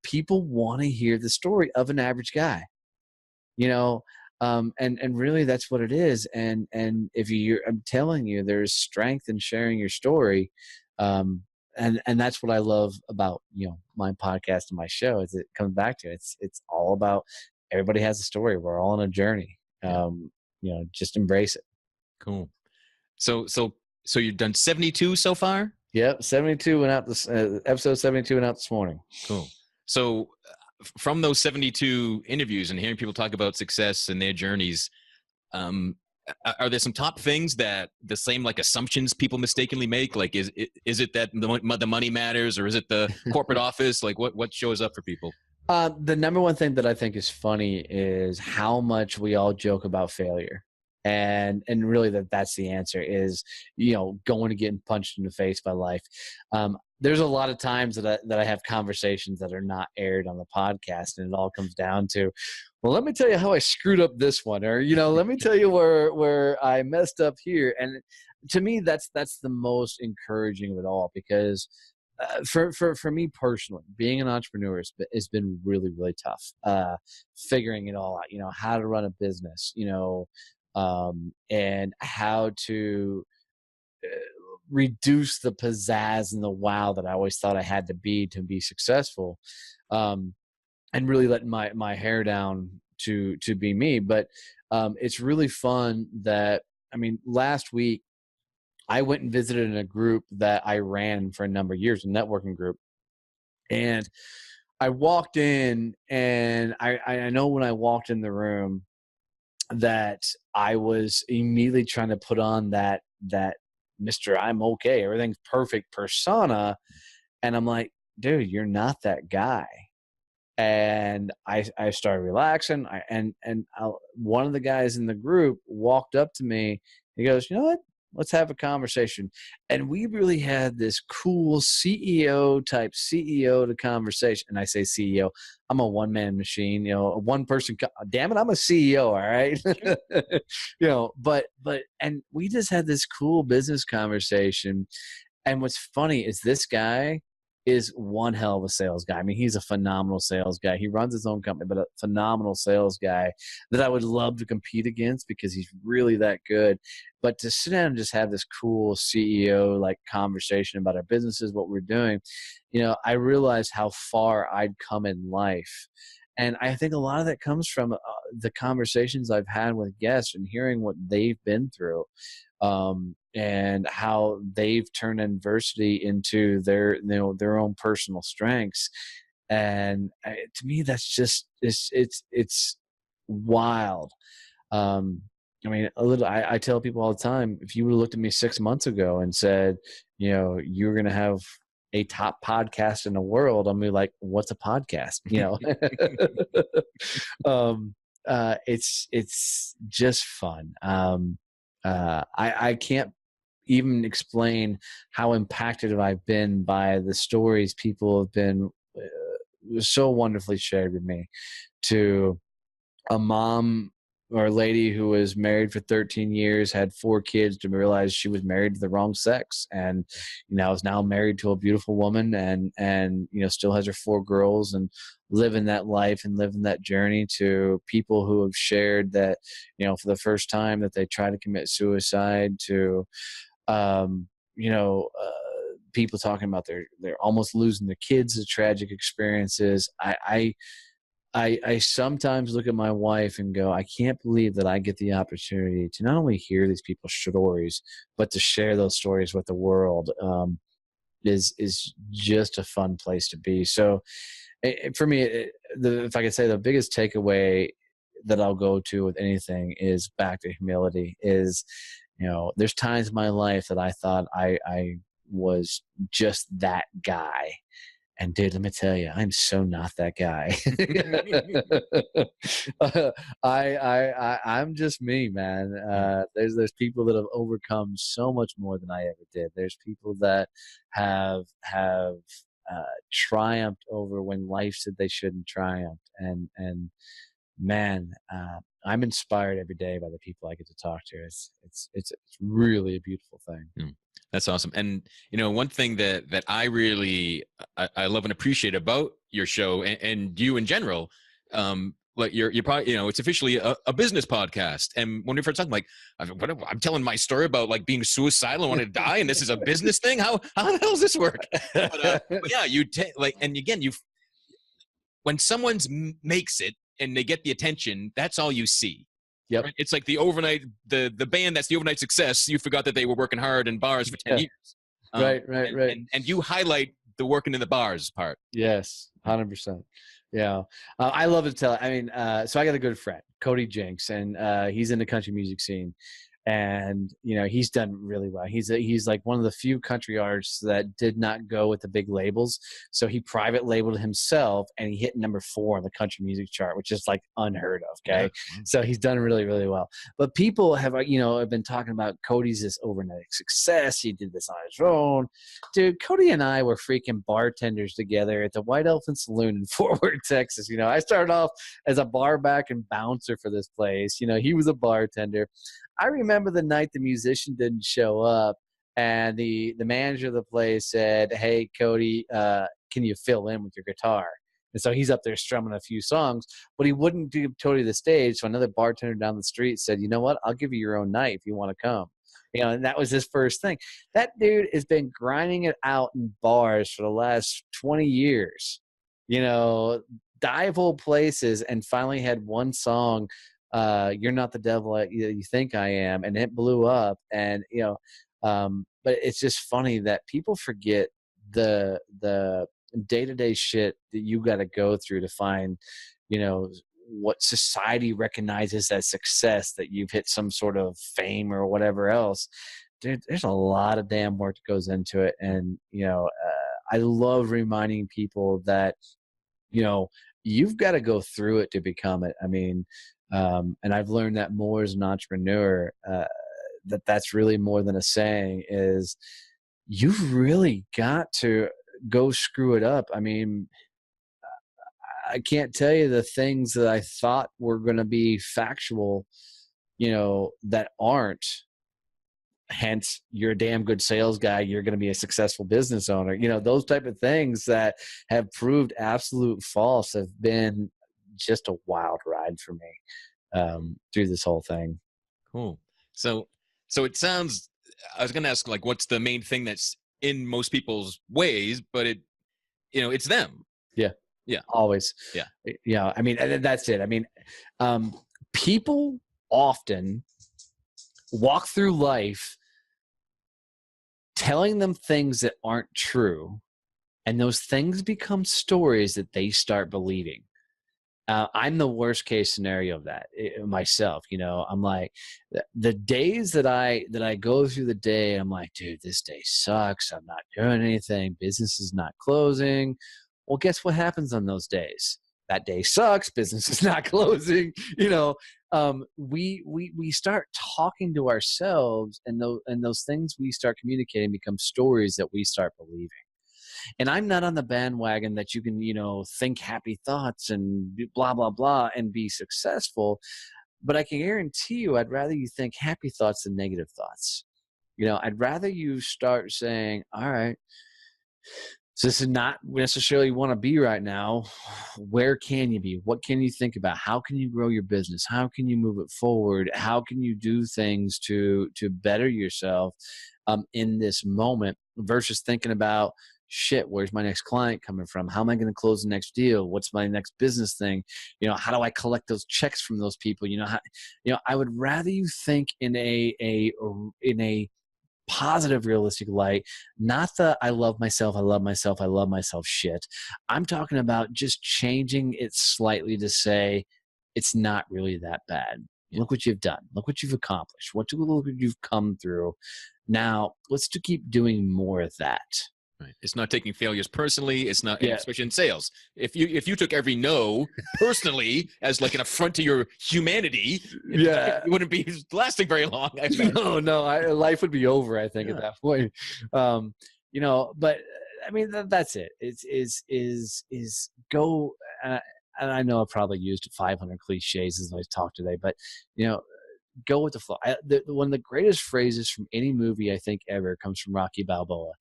people want to hear the story of an average guy, and really that's what it is. And if I'm telling you, there's strength in sharing your story. And that's what I love about, my podcast and my show is it comes back to, it's all about everybody has a story. We're all on a journey. Just embrace it. Cool. So you've done 72 so far? Yep. 72 went out episode 72 went out this morning. Cool. So from those 72 interviews and hearing people talk about success and their journeys, Are there some top things that the same like assumptions people mistakenly make? Like, is it that the money matters, or is it the corporate office? Like, what shows up for people? The number one thing that I think is funny is how much we all joke about failure. And really that's the answer is, going to getting punched in the face by life. There's a lot of times that I have conversations that are not aired on the podcast, and it all comes down to, well, let me tell you how I screwed up this one, or, let me tell you where I messed up here. And to me, that's the most encouraging of it all, because for me personally, being an entrepreneur has been really, really tough. Figuring it all out, how to run a business, and how to reduce the pizzazz and the wow that I always thought I had to be successful, and really letting my hair down to be me. But it's really fun that, last week I went and visited in a group that I ran for a number of years, a networking group. And I walked in, and I know when I walked in the room that I was immediately trying to put on that Mr. I'm okay, everything's perfect persona. And I'm like, dude, you're not that guy. And I started relaxing. One of the guys in the group walked up to me. He goes, you know what? Let's have a conversation. And we really had this cool CEO to conversation. And I say CEO, I'm a one-man machine, a one person. Damn it, I'm a CEO. All right. And we just had this cool business conversation. And what's funny is this guy is one hell of a sales guy. He's a phenomenal sales guy. He runs his own company, but a phenomenal sales guy that I would love to compete against because he's really that good. But to sit down and just have this cool CEO like conversation about our businesses, what we're doing, I realized how far I'd come in life. And I think a lot of that comes from the conversations I've had with guests and hearing what they've been through. And how they've turned adversity into their own personal strengths. And to me, that's just, it's wild. I tell people all the time, if you would have looked at me 6 months ago and said, you're going to have a top podcast in the world, I'm like, what's a podcast? It's just fun. I can't even explain how impacted I've been by the stories people have been so wonderfully shared with me. To a mom or a lady who was married for 13 years, had 4 kids, to realize she was married to the wrong sex, and is now married to a beautiful woman, and still has her 4 girls, and living that life and living that journey. To people who have shared that for the first time that they try to commit suicide, to people talking about they're almost losing their kids to tragic experiences. I sometimes look at my wife and go, I can't believe that I get the opportunity to not only hear these people's stories, but to share those stories with the world. Is just a fun place to be. So for me, if I could say, the biggest takeaway that I'll go to with anything is back to humility. Is there's times in my life that I thought I was just that guy. And dude, let me tell you, I'm so not that guy. I'm just me, man. There's people that have overcome so much more than I ever did. There's people that have triumphed over when life said they shouldn't triumph. And man, I'm inspired every day by the people I get to talk to. It's really a beautiful thing. That's awesome. And one thing that I really I love and appreciate about your show and you in general, like you're probably it's officially a business podcast. And when we first talking, like I'm telling my story about like being suicidal and wanting to die, and this is a business thing. How the hell does this work? But yeah, you take and again, when someone's makes it and they get the attention, that's all you see. Yep. Right? It's like the overnight, the band that's the overnight success. You forgot that they were working hard in bars for 10 years. Right. And you highlight the working in the bars part. Yes, 100%. Yeah. I love to tell. So I got a good friend. Cody Jinks, and he's in the country music scene. And he's done really well. He's like one of the few country artists that did not go with the big labels. So he private labeled himself, and he hit number 4 on the country music chart, which is like unheard of. Okay, yeah. So he's done really, really well. But people have have been talking about Cody's this overnight success. He did this on his own, dude. Cody and I were freaking bartenders together at the White Elephant Saloon in Fort Worth, Texas. I started off as a bar back and bouncer for this place. He was a bartender. I remember the night the musician didn't show up, and the manager of the place said, "Hey, Cody, can you fill in with your guitar?" And so he's up there strumming a few songs, but he wouldn't give Cody the stage. So another bartender down the street said, "You know what? I'll give you your own night if you want to come." And that was his first thing. That dude has been grinding it out in bars for the last 20 years, dive old places, and finally had one song, "You're Not the Devil You Think I Am," and it blew up. And but it's just funny that people forget the day-to-day shit that you got to go through to find what society recognizes as success, that you've hit some sort of fame or whatever else. Dude, there's a lot of damn work that goes into it. And I love reminding people that you've got to go through it to become it. I mean, and I've learned that more as an entrepreneur, that's really more than a saying, is you've really got to go screw it up. I mean, I can't tell you the things that I thought were going to be factual, that aren't. Hence, you're a damn good sales guy. You're going to be a successful business owner. Those type of things that have proved absolute false have been just a wild ride for me through this whole thing. Cool. So it sounds, I was going to ask, like, what's the main thing that's in most people's ways, but it's them. Yeah. Yeah. Always. Yeah. Yeah. I mean, that's it. I mean, people often walk through life telling them things that aren't true, and those things become stories that they start believing. I'm the worst case scenario of that myself. I'm like, the days that I go through the day, I'm like, dude, this day sucks. I'm not doing anything. Business is not closing. Well, guess what happens on those days? That day sucks. Business is not closing. We start talking to ourselves, and those things we start communicating become stories that we start believing. And I'm not on the bandwagon that you can, think happy thoughts and blah, blah, blah and be successful. But I can guarantee you, I'd rather you think happy thoughts than negative thoughts. I'd rather you start saying, all right, so this is not necessarily want to be right now. Where can you be? What can you think about? How can you grow your business? How can you move it forward? How can you do things to better yourself in this moment, versus thinking about, shit, where's my next client coming from? How am I going to close the next deal? What's my next business thing? How do I collect those checks from those people? I would rather you think in a positive, realistic light, not the I love myself shit. I'm talking about just changing it slightly to say it's not really that bad. Look what you've done. Look what you've accomplished. Look what you've come through. Now let's keep doing more of that. Right. It's not taking failures personally. It's not, especially in sales. If you took every no personally as like an affront to your humanity, it wouldn't be lasting very long. No, life would be over, I think, at that point. But I mean, that's it. Is go. And I know I've probably used 500 cliches as I talk today, but go with the flow. One of the greatest phrases from any movie I think ever comes from Rocky Balboa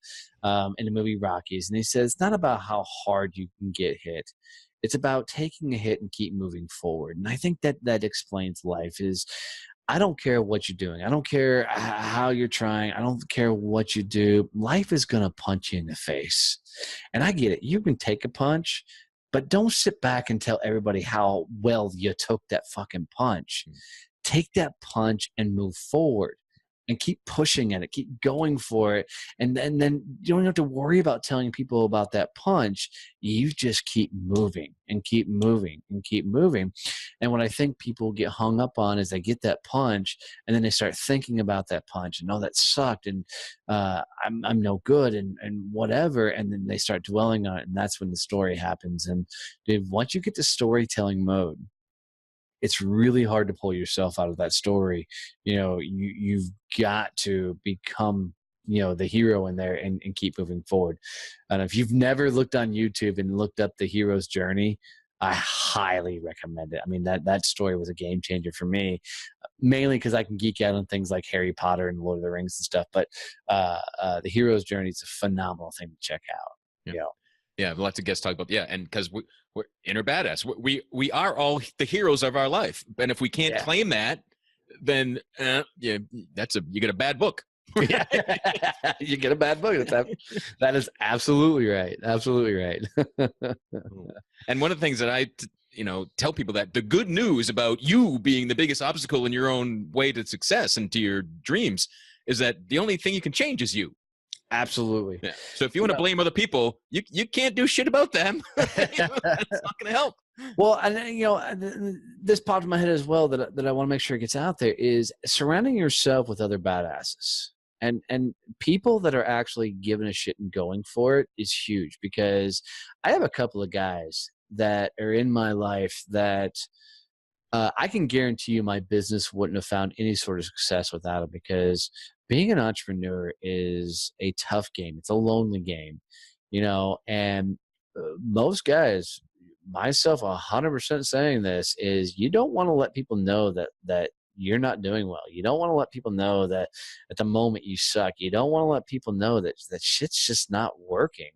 in the movie Rockies. And he says, it's not about how hard you can get hit. It's about taking a hit and keep moving forward. And I think that explains life. Is I don't care what you're doing. I don't care how you're trying. I don't care what you do. Life is going to punch you in the face. And I get it. You can take a punch, but don't sit back and tell everybody how well you took that fucking punch. Take that punch and move forward. and keep pushing at it, keep going for it. And then you don't have to worry about telling people about that punch. You just keep moving and keep moving and keep moving. And what I think people get hung up on is they get that punch and then they start thinking about that punch and, oh, that sucked. And I'm no good and whatever. And then they start dwelling on it. And that's when the story happens. And dude, once you get to storytelling mode, it's really hard to pull yourself out of that story. You've got to become, the hero in there and keep moving forward. And if you've never looked on YouTube and looked up the hero's journey, I highly recommend it. I mean, that story was a game changer for me, mainly because I can geek out on things like Harry Potter and Lord of the Rings and stuff. But the hero's journey is a phenomenal thing to check out. Yeah. Yeah, lots of guests talk about and because we're inner badass. We are all the heroes of our life, and if we can't claim that, then you get a bad book. Yeah. You get a bad book. That is absolutely right. Absolutely right. And one of the things that I tell people, that the good news about you being the biggest obstacle in your own way to success and to your dreams is that the only thing you can change is you. Absolutely. Yeah. So if you want to blame other people, you can't do shit about them. That's not going to help. Well, and this popped in my head as well that I want to make sure it gets out there is surrounding yourself with other badasses and people that are actually giving a shit and going for it is huge, because I have a couple of guys that are in my life that I can guarantee you my business wouldn't have found any sort of success without it, because being an entrepreneur is a tough game. It's a lonely game, and most guys, myself 100% saying this, is you don't want to let people know that you're not doing well. You don't want to let people know that at the moment you suck. You don't want to let people know that shit's just not working.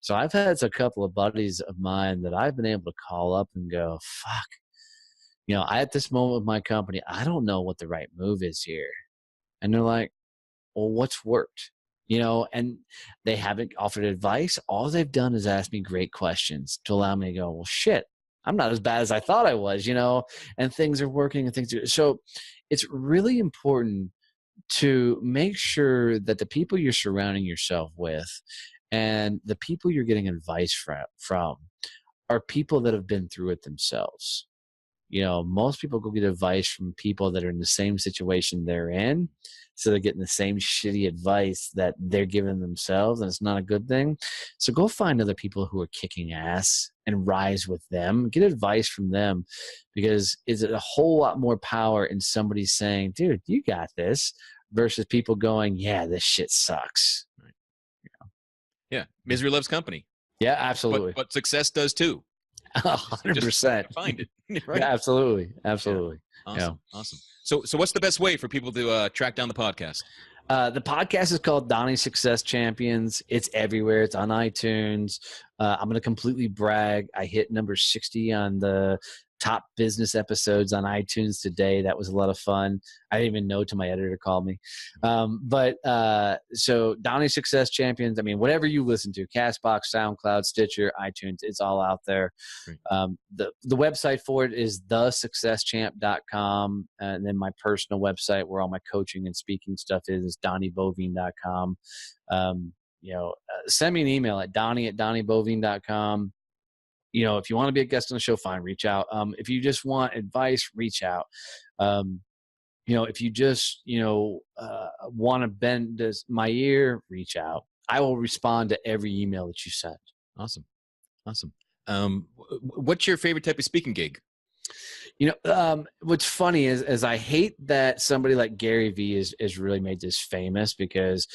So I've had a couple of buddies of mine that I've been able to call up and go, fuck, at this moment with my company, I don't know what the right move is here. And they're like, well, what's worked? And they haven't offered advice. All they've done is ask me great questions to allow me to go, well, shit, I'm not as bad as I thought I was, and things are working and things are. So it's really important to make sure that the people you're surrounding yourself with and the people you're getting advice from are people that have been through it themselves. Most people go get advice from people that are in the same situation they're in. So they're getting the same shitty advice that they're giving themselves, and it's not a good thing. So go find other people who are kicking ass and rise with them. Get advice from them, because it's a whole lot more power in somebody saying, dude, you got this, versus people going, yeah, this shit sucks. Right. Yeah. Misery loves company. Yeah, absolutely. But success does too. 100%. Find it. Right? Yeah, absolutely. Absolutely. Yeah. Awesome. Yeah. Awesome. So what's the best way for people to track down the podcast? The podcast is called Donnie Success Champions. It's everywhere. It's on iTunes. I'm going to completely brag. I hit number 60 on the top business episodes on iTunes today. That was a lot of fun. I didn't even know till my editor called me. So Donnie Success Champions, I mean, whatever you listen to, Castbox, SoundCloud, Stitcher, iTunes, it's all out there. The website for it is thesuccesschamp.com. And then my personal website where all my coaching and speaking stuff is donnieboivin.com. Send me an email at donnie@donnieboivin.com. If you want to be a guest on the show, fine, reach out. If you just want advice, reach out. If you just, want to bend my ear, reach out. I will respond to every email that you send. Awesome. What's your favorite type of speaking gig? What's funny is I hate that somebody like Gary Vee is really made this famous, because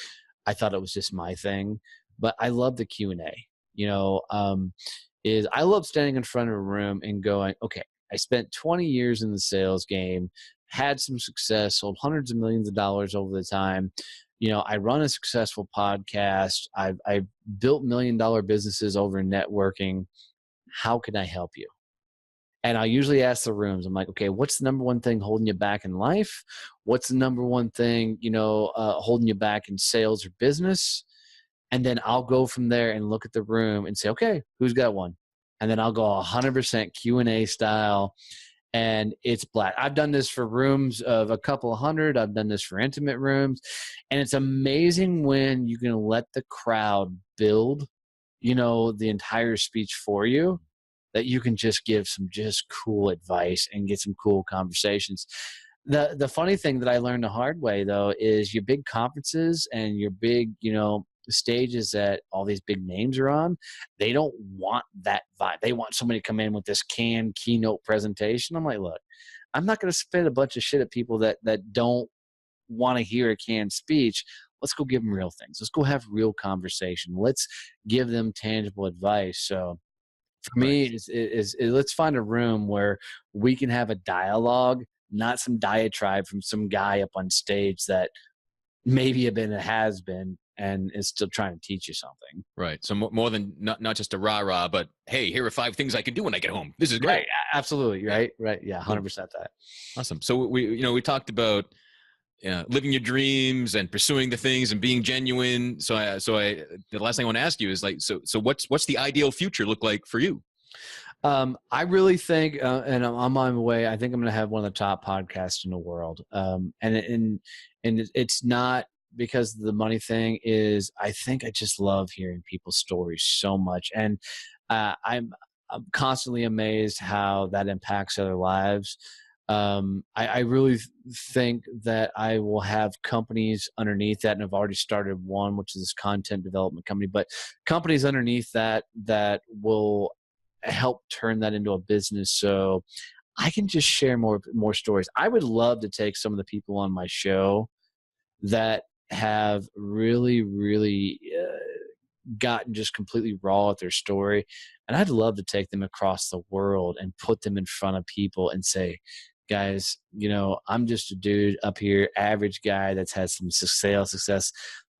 I thought it was just my thing, but I love the Q&A. I love standing in front of a room and going, okay, I spent 20 years in the sales game, had some success, sold hundreds of millions of dollars over the time. I run a successful podcast. I've built $1 million businesses over networking. How can I help you? And I usually ask the rooms, I'm like, okay, what's the number one thing holding you back in life? What's the number one thing, holding you back in sales or business? And then I'll go from there and look at the room and say, okay, who's got one? And then I'll go 100% Q&A style. and it's black. I've done this for rooms of a couple of hundred. I've done this for intimate rooms, and it's amazing when you can let the crowd build, the entire speech for you, that you can just give some just cool advice and get some cool conversations. The funny thing that I learned the hard way, though, is your big conferences and your big, stages that all these big names are on, they don't want that vibe. They want somebody to come in with this canned keynote presentation. I'm like, look, I'm not going to spit a bunch of shit at people that don't want to hear a canned speech. Let's go give them real things. Let's go have real conversation. Let's give them tangible advice. So for me, let's find a room where we can have a dialogue, not some diatribe from some guy up on stage that maybe has been and is still trying to teach you something. Right. So more than not just a rah-rah, but hey, here are 5 things I can do when I get home. This is great. Right. Absolutely. Right. Right. Yeah. 100% that. Awesome. So we talked about living your dreams and pursuing the things and being genuine. So the last thing I want to ask you is so what's the ideal future look like for you? I really think, and I'm on my way, I think I'm going to have one of the top podcasts in the world. And it's not because the money thing is, I think I just love hearing people's stories so much. And I'm constantly amazed how that impacts other lives. I really think that I will have companies underneath that, and I've already started one, which is this content development company, but companies underneath that will help turn that into a business so I can just share more stories. I would love to take some of the people on my show that have really, really gotten just completely raw at their story, and I'd love to take them across the world and put them in front of people and say, guys, I'm just a dude up here, average guy that's had some sales success.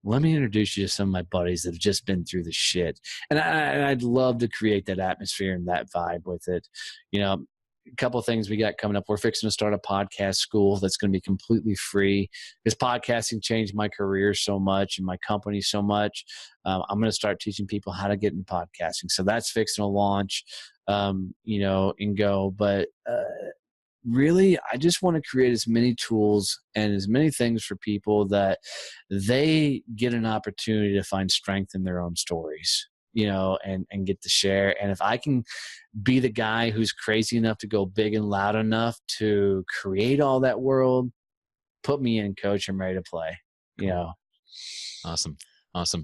Let me introduce you to some of my buddies that have just been through the shit. And I'd love to create that atmosphere and that vibe with it. A couple of things we got coming up. We're fixing to start a podcast school that's going to be completely free because podcasting changed my career so much and my company so much. I'm going to start teaching people how to get into podcasting. So that's fixing to launch, and go. But really, I just want to create as many tools and as many things for people that they get an opportunity to find strength in their own stories, and get to share. And if I can be the guy who's crazy enough to go big and loud enough to create all that world, put me in, coach. I'm ready to play. Awesome.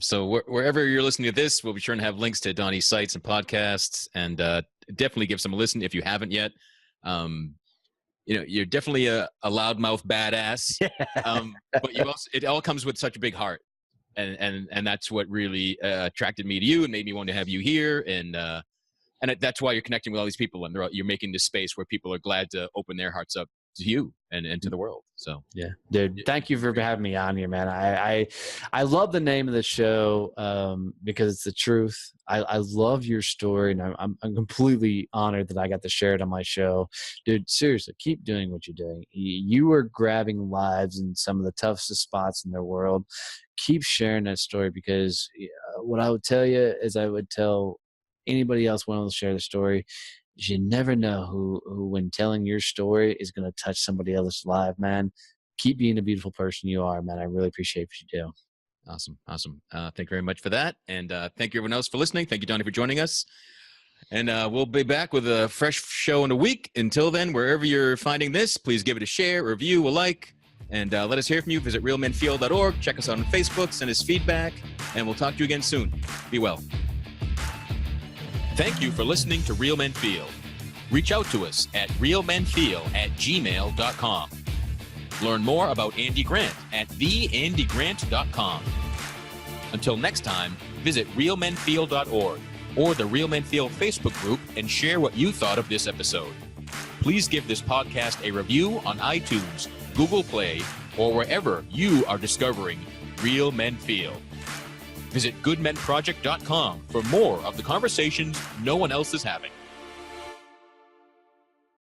So wherever you're listening to this, we'll be sure to have links to Donnie's sites and podcasts, and definitely give some a listen if you haven't yet. You're definitely a loudmouth badass, but it all comes with such a big heart. And that's what really attracted me to you and made me want to have you here. And that's why you're connecting with all these people, and you're making this space where people are glad to open their hearts up to you and to the world. So yeah, dude, thank you for having me on here, man. I love the name of the show because it's the truth. I love your story, and I'm completely honored that I got to share it on my show. Dude, seriously, keep doing what you're doing. You are grabbing lives in some of the toughest spots in the world. Keep sharing that story, because what I would tell you is I would tell anybody else wanting to share the story, you never know who when telling your story is going to touch somebody else's life, man. Keep being the beautiful person you are, man. I really appreciate what you do. Awesome. Thank you very much for that. And thank you everyone else for listening. Thank you, Donnie, for joining us. And we'll be back with a fresh show in a week. Until then, wherever you're finding this, please give it a share, a review, a like, and let us hear from you. Visit realmenfeel.org. Check us out on Facebook. Send us feedback, and we'll talk to you again soon. Be well. Thank you for listening to Real Men Feel. Reach out to us at realmenfeel@gmail.com. Learn more about Andy Grant at theandygrant.com. Until next time, visit realmenfeel.org or the Real Men Feel Facebook group and share what you thought of this episode. Please give this podcast a review on iTunes, Google Play, or wherever you are discovering Real Men Feel. Visit goodmenproject.com for more of the conversations no one else is having.